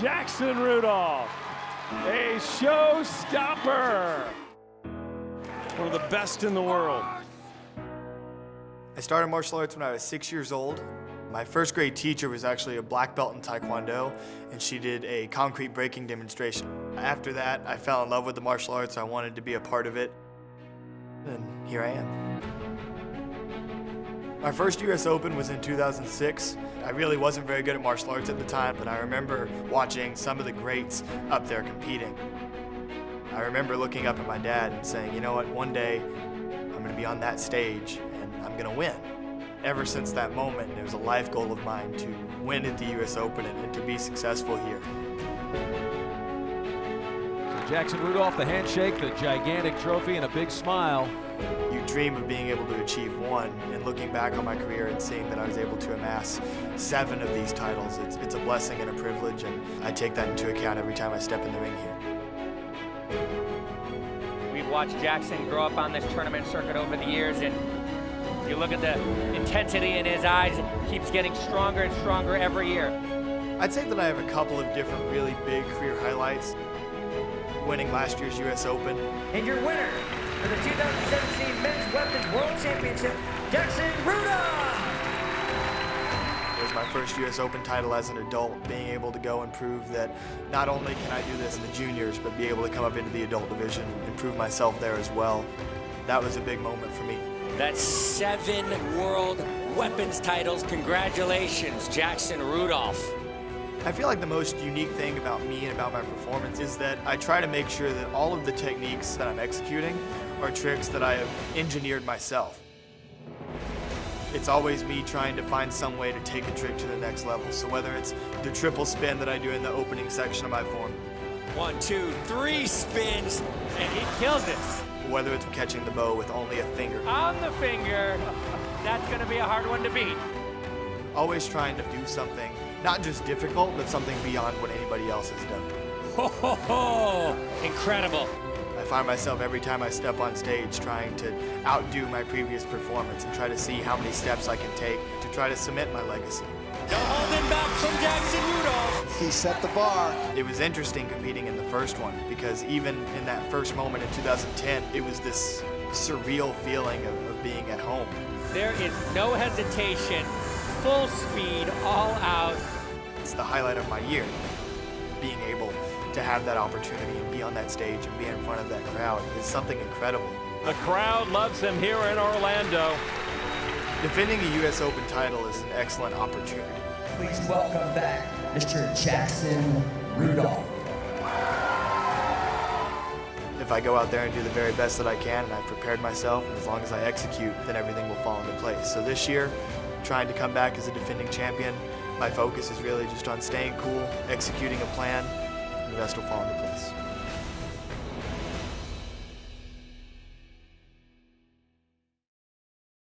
Jackson Rudolph, a showstopper. One of the best in the world. I started martial arts when I was 6 years old. My first grade teacher was actually a black belt in Tae Kwon Do, and she did a concrete breaking demonstration. After that, I fell in love with the martial arts. I wanted to be a part of it, and here I am. My first US Open was in 2006. I really wasn't very good at martial arts at the time, but I remember watching some of the greats up there competing. I remember looking up at my dad and saying, you know what, one day I'm gonna be on that stage and I'm gonna win. Ever since that moment, it was a life goal of mine to win at the US Open and to be successful here. Jackson Rudolph, the handshake, the gigantic trophy, and a big smile. You dream of being able to achieve one, and looking back on my career and seeing that I was able to amass 7 of these titles, it's a blessing and a privilege, and I take that into account every time I step in the ring here. We've watched Jackson grow up on this tournament circuit over the years, and you look at the intensity in his eyes, it keeps getting stronger and stronger every year. I'd say that I have a couple of different really big career highlights. Winning last year's US Open. And your winner for the 2017 Men's Weapons World Championship, Jackson Rudolph! It was my first US Open title as an adult, being able to go and prove that not only can I do this in the juniors, but be able to come up into the adult division and prove myself there as well. That was a big moment for me. That's 7 world weapons titles. Congratulations, Jackson Rudolph. I feel like the most unique thing about me and about my performance is that I try to make sure that all of the techniques that I'm executing are tricks that I have engineered myself. It's always me trying to find some way to take a trick to the next level. So whether it's the triple spin that I do in the opening section of my form. 1, 2, 3 spins, And he kills it. Whether it's catching the bow with only a finger. On the finger, that's gonna be a hard one to beat. Always trying to do something, not just difficult, but something beyond what anybody else has done. ho, ho, ho. Incredible. I find myself every time I step on stage trying to outdo my previous performance and try to see how many steps I can take to try to cement my legacy. No holding back from Jackson Rudolph. He set the bar. It was interesting competing in the first one because even in that first moment in 2010, it was this surreal feeling of being at home. There is no hesitation, full speed, all out. It's the highlight of my year, being able to have that opportunity and be on that stage and be in front of that crowd is something incredible. The crowd loves him here in Orlando. Defending a US Open title is an excellent opportunity. Please welcome back Mr. Jackson Rudolph. If I go out there and do the very best that I can and I've prepared myself, and as long as I execute, then everything will fall into place. So this year, trying to come back as a defending champion, my focus is really just on staying cool, executing a plan, and the rest will fall into place.